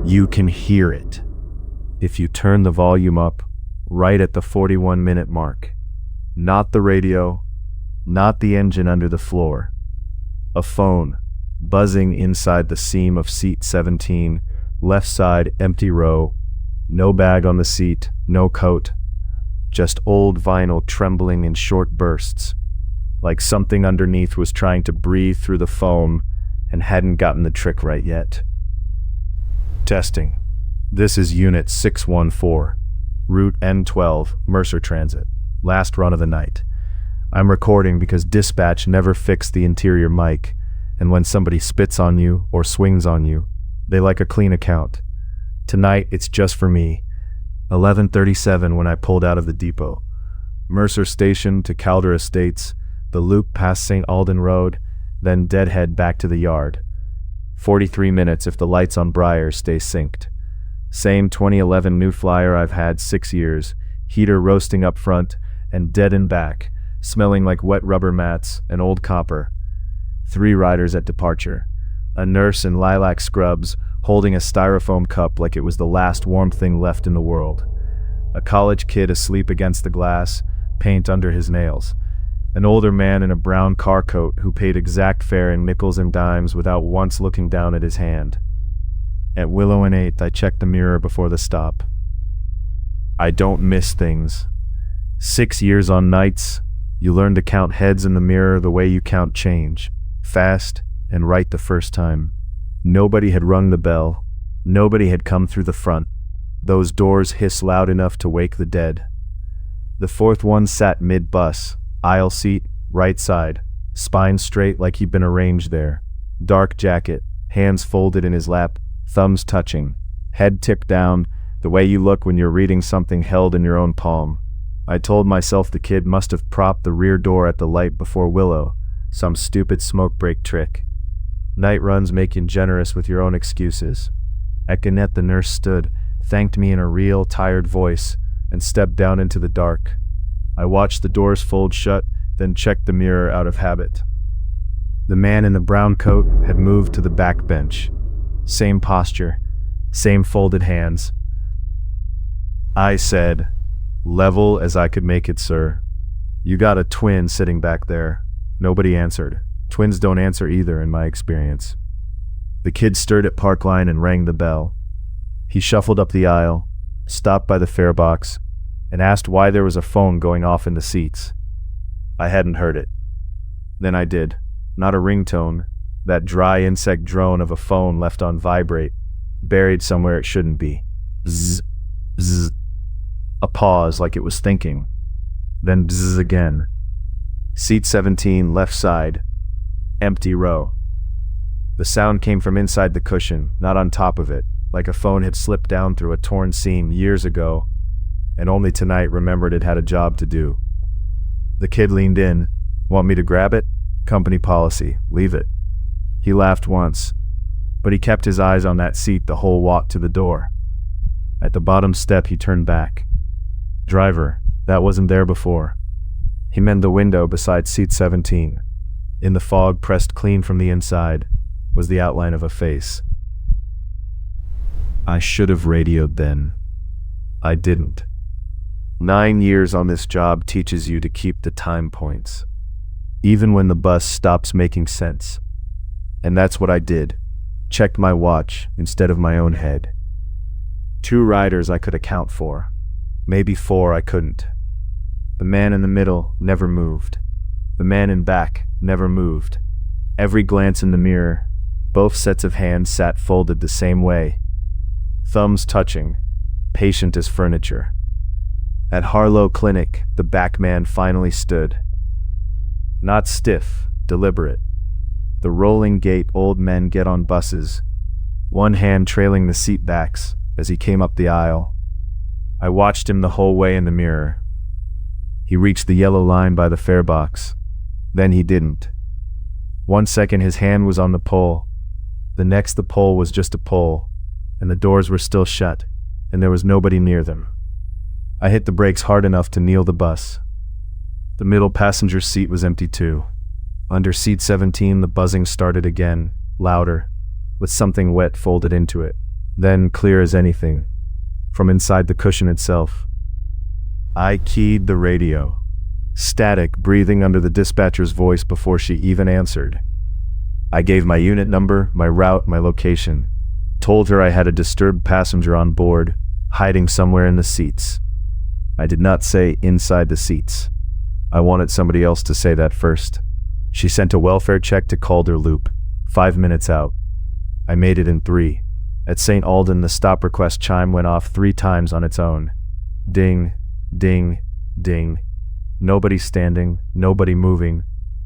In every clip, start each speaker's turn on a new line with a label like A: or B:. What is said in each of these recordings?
A: You can hear it if you turn the volume up right at the 41-minute mark. Not the radio, not the engine under the floor. A phone buzzing inside the seam of seat 17, left side empty row, no bag on the seat, no coat, just old vinyl trembling in short bursts, like something underneath was trying to breathe through the foam and hadn't gotten the trick right yet. Testing. This is Unit 614, Route N12, Mercer Transit, last run of the night. I'm recording because dispatch never fixed the interior mic, and when somebody spits on you or swings on you, they like a clean account. Tonight, it's just for me. 11:37 when I pulled out of the depot. Mercer Station to Calder Estates, the loop past St. Alden Road, then Deadhead back to the yard. 43 minutes if the lights on Briar stay synced. Same 2011 New Flyer I've had 6 years, heater roasting up front and dead in back, smelling like wet rubber mats and old copper. 3 riders at departure. A nurse in lilac scrubs holding a styrofoam cup like it was the last warm thing left in the world. A college kid asleep against the glass, paint under his nails. An older man in a brown car coat who paid exact fare in nickels and dimes without once looking down at his hand. At Willow and 8th, I checked the mirror before the stop. I don't miss things. 6 years on nights, you learn to count heads in the mirror the way you count change. Fast and right the first time. Nobody had rung the bell. Nobody had come through the front. Those doors hiss loud enough to wake the dead. The 4th one sat mid-bus, aisle seat, right side, spine straight like he'd been arranged there. Dark jacket, hands folded in his lap, thumbs touching, head tipped down, the way you look when you're reading something held in your own palm. I told myself the kid must have propped the rear door at the light before Willow, some stupid smoke break trick. Night runs make you generous with your own excuses. At Gannett the nurse stood, thanked me in a real, tired voice, and stepped down into the dark. I watched the doors fold shut, then checked the mirror out of habit. The man in the brown coat had moved to the back bench. Same posture, same folded hands. I said, "Level as I could make it, sir. You got a twin sitting back there." Nobody answered. Twins don't answer either, in my experience. The kid stirred at Park Line and rang the bell. He shuffled up the aisle, stopped by the fare box, and asked why there was a phone going off in the seats. I hadn't heard it. Then I did. Not a ringtone, that dry insect drone of a phone left on vibrate, buried somewhere it shouldn't be. Zzz, zzz. A pause like it was thinking. Then zzz again. Seat 17, left side. Empty row. The sound came from inside the cushion, not on top of it, like a phone had slipped down through a torn seam years ago, and only tonight remembered it had a job to do. The kid leaned in. "Want me to grab it? Company policy. Leave it." He laughed once, but he kept his eyes on that seat the whole walk to the door. At the bottom step, he turned back. "Driver, that wasn't there before." He manned the window beside seat 17. In the fog, pressed clean from the inside, was the outline of a face. I should have radioed then. I didn't. 9 years on this job teaches you to keep the time points, even when the bus stops making sense. And that's what I did. Checked my watch instead of my own head. 2 riders I could account for. Maybe 4 I couldn't. The man in the middle never moved. The man in back never moved. Every glance in the mirror, both sets of hands sat folded the same way. Thumbs touching, patient as furniture. At Harlow Clinic, the back man finally stood. Not stiff, deliberate. The rolling gait old men get on buses, one hand trailing the seat backs as he came up the aisle. I watched him the whole way in the mirror. He reached the yellow line by the fare box. Then he didn't. 1 second his hand was on the pole. The next the pole was just a pole, and the doors were still shut, and there was nobody near them. I hit the brakes hard enough to kneel the bus. The middle passenger seat was empty too. Under seat 17 the buzzing started again, louder, with something wet folded into it. Then, clear as anything, from inside the cushion itself, I keyed the radio. Static, breathing under the dispatcher's voice before she even answered. I gave my unit number, my route, my location. Told her I had a disturbed passenger on board, hiding somewhere in the seats. I did not say inside the seats. I wanted somebody else to say that first. She sent a welfare check to Calder Loop, 5 minutes out. I made it in 3. At St. Alden, the stop request chime went off 3 times on its own. Ding, ding, ding. Nobody standing, nobody moving,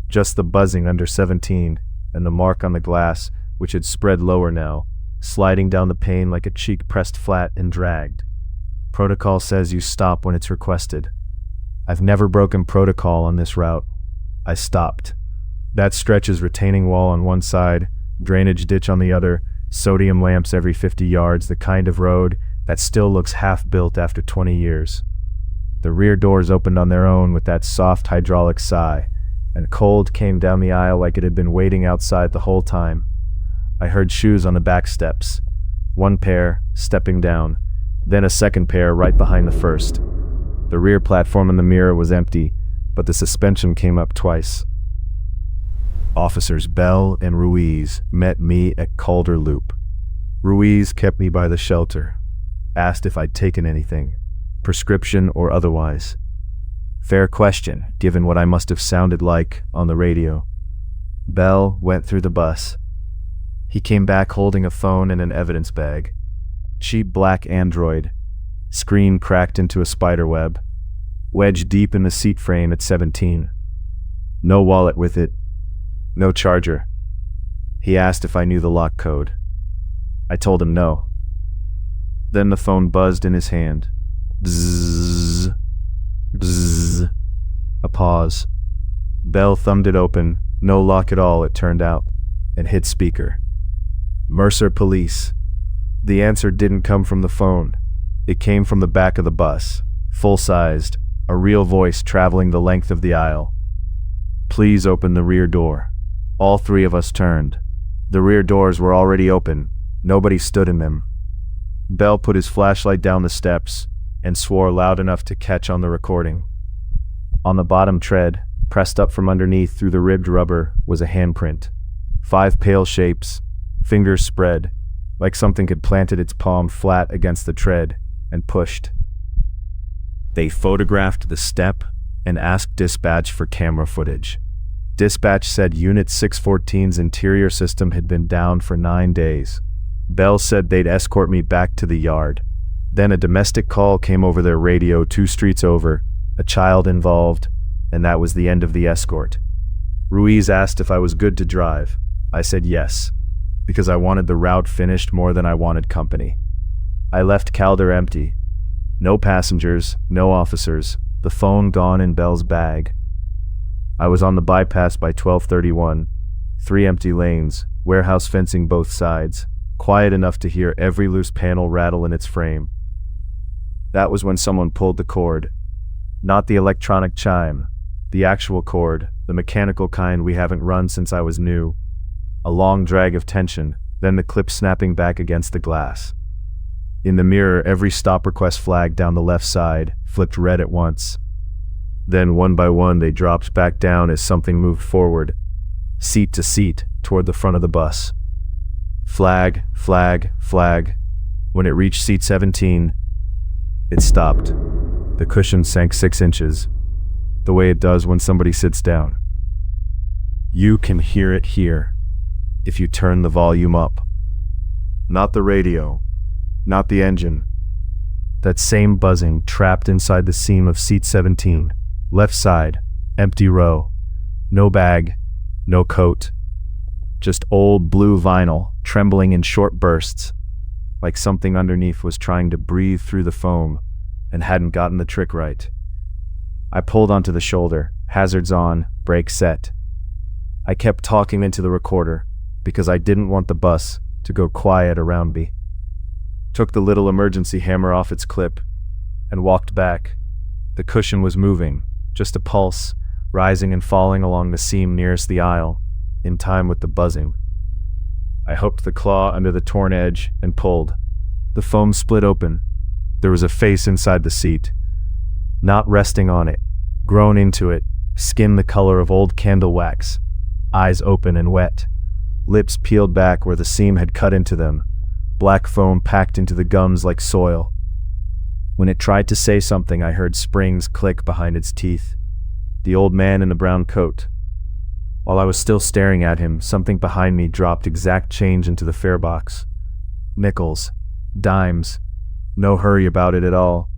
A: just the buzzing under 17 and the mark on the glass, which had spread lower now, sliding down the pane like a cheek pressed flat and dragged. Protocol says you stop when it's requested. I've never broken protocol on this route. I stopped. That stretch is retaining wall on one side, drainage ditch on the other, sodium lamps every 50 yards, the kind of road that still looks half-built after 20 years. The rear doors opened on their own with that soft hydraulic sigh, and cold came down the aisle like it had been waiting outside the whole time. I heard shoes on the back steps. 1 pair, stepping down, then a 2nd pair right behind the first. The rear platform in the mirror was empty, but the suspension came up twice. Officers Bell and Ruiz met me at Calder Loop. Ruiz kept me by the shelter, asked if I'd taken anything, prescription or otherwise. Fair question, given what I must have sounded like on the radio. Bell went through the bus. He came back holding a phone and an evidence bag. Cheap black Android. Screen cracked into a spider web. Wedged deep in the seat frame at 17. No wallet with it. No charger. He asked if I knew the lock code. I told him no. Then the phone buzzed in his hand. Bzzz. Bzzz. A pause. Bell thumbed it open, no lock at all it turned out, and hit speaker. Mercer Police. The answer didn't come from the phone. It came from the back of the bus, full-sized, a real voice traveling the length of the aisle. Please open the rear door. All 3 of us turned. The rear doors were already open. Nobody stood in them. Bell put his flashlight down the steps and swore loud enough to catch on the recording. On the bottom tread, pressed up from underneath through the ribbed rubber, was a handprint. 5 pale shapes, fingers spread, like something had planted its palm flat against the tread and pushed. They photographed the step and asked dispatch for camera footage. Dispatch said Unit 614's interior system had been down for 9 days. Bell said they'd escort me back to the yard. Then a domestic call came over their radio 2 streets over, a child involved, and that was the end of the escort. Ruiz asked if I was good to drive. I said yes, because I wanted the route finished more than I wanted company. I left Calder empty. No passengers, no officers, the phone gone in Bell's bag. I was on the bypass by 12:31, 3 empty lanes, warehouse fencing both sides, quiet enough to hear every loose panel rattle in its frame. That was when someone pulled the cord. Not the electronic chime, the actual cord, the mechanical kind we haven't run since I was new. A long drag of tension, then the clip snapping back against the glass. In the mirror, every stop request flag down the left side flipped red at once. Then one by one they dropped back down as something moved forward, seat to seat, toward the front of the bus. Flag, flag, flag. When it reached seat 17, it stopped. The cushion sank 6 inches, the way it does when somebody sits down. You can hear it here, if you turn the volume up. Not the radio, not the engine. That same buzzing trapped inside the seam of seat 17, left side, empty row. No bag, no coat. Just old blue vinyl, trembling in short bursts, like something underneath was trying to breathe through the foam and hadn't gotten the trick right. I pulled onto the shoulder, hazards on, brakes set. I kept talking into the recorder because I didn't want the bus to go quiet around me. Took the little emergency hammer off its clip and walked back. The cushion was moving, just a pulse, rising and falling along the seam nearest the aisle, in time with the buzzing. I hooked the claw under the torn edge and pulled. The foam split open. There was a face inside the seat, not resting on it, grown into it, skin the color of old candle wax, eyes open and wet, lips peeled back where the seam had cut into them, black foam packed into the gums like soil. When it tried to say something, I heard springs click behind its teeth. The old man in the brown coat. While I was still staring at him, something behind me dropped exact change into the fare box. Nickels. Dimes. No hurry about it at all.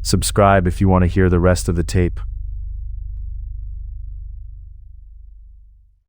A: Subscribe if you want to hear the rest of the tape.